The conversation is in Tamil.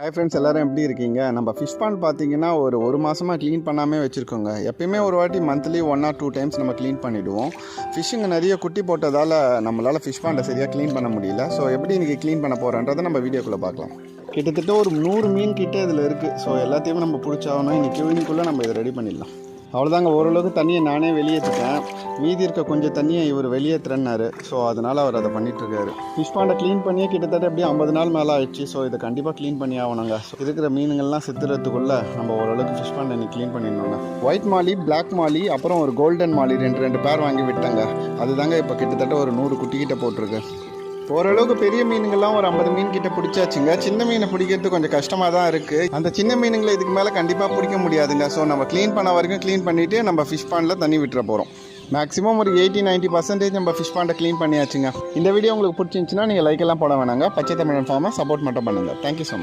ஹாய் ஃப்ரெண்ட்ஸ், எல்லோரும் எப்படி இருக்கீங்க? நம்ம ஃபிஷ் பாண்ட் பார்த்தீங்கன்னா ஒரு மாதமாக க்ளீன் பண்ணாமல் வச்சுருக்கோங்க. எப்பயுமே ஒரு வாட்டி மந்த்லி 1 or 2 times நம்ம க்ளீன் பண்ணிவிடுவோம். ஃபிஷ்ஷுங்க நிறைய குட்டி போட்டதால் நம்மளால் ஃபிஷ் பாண்டை சரியாக க்ளீன் பண்ண முடியல. ஸோ எப்படி இன்றைக்கி க்ளீன் பண்ண போகிறோன்றதை நம்ம வீடியோக்குள்ளே பார்க்கலாம். கிட்டத்தட்ட ஒரு 100 மீன் கிட்டே இதில் இருக்குது. ஸோ எல்லாத்தையுமே நம்ம பிடிச்சாகணும். இன்றைக்கி ஈவினிங்குள்ளே நம்ம இதை ரெடி பண்ணிடலாம். அவ்வளோதாங்க, ஓரளவுக்கு தண்ணியை நானே வெளியேற்றிட்டேன். மீதி இருக்க கொஞ்சம் தண்ணியை இவர் வெளியேற்றுறாரு. ஸோ அதனால் அவர் அதை பண்ணிகிட்ருக்காரு. ஃபிஷ் பாண்டை க்ளீன் பண்ணியே கிட்டத்தட்ட எப்படியும் 50 நாள் மேலே ஆயிடுச்சு. ஸோ இதை கண்டிப்பாக க்ளீன் பண்ணி ஆகணுங்க. ஸோ இருக்கிற மீனுங்கள்லாம் செத்துறதுக்குள்ளே நம்ம ஓரளவுக்கு ஃபிஷ் பாண்டை இன்னைக்கு க்ளீன் பண்ணிடணுங்க. ஒயிட் மாலி, பிளாக் மாலி, அப்புறம் ஒரு கோல்டன் மாலி ரெண்டு பேர் வாங்கி விட்டாங்க. அதுதாங்க இப்போ கிட்டத்தட்ட ஒரு 100 குட்டிக்கிட்ட போட்டிருக்கு. ஓரளவுக்கு பெரிய மீனுங்கள்லாம் ஒரு 50 மீன் கிட்ட பிடிச்சாச்சுங்க. சின்ன மீனை பிடிக்கிறது கொஞ்சம் கஷ்டமாக தான் இருக்குது. அந்த சின்ன மீனுங்களை இதுக்கு மேலே கண்டிப்பாக பிடிக்க முடியாதுங்க. ஸோ நம்ம க்ளீன் பண்ண வரைக்கும் க்ளீன் பண்ணிவிட்டு நம்ம ஃபிஷ் பாண்டில் தண்ணி விட்டுற போகிறோம். மேக்ஸிமம் ஒரு 80-90% நம்ம ஃபிஷ் பாண்டை க்ளீன் பண்ணியாச்சுங்க. இந்த வீடியோ உங்களுக்கு பிடிச்சிருந்துச்சுன்னா நீங்கள் லைக் எல்லாம் போட வேணாங்க. பச்சை தமிழன் ஃபார்மை சப்போர்ட் மட்டும் பண்ணுங்கள். Thank you so much.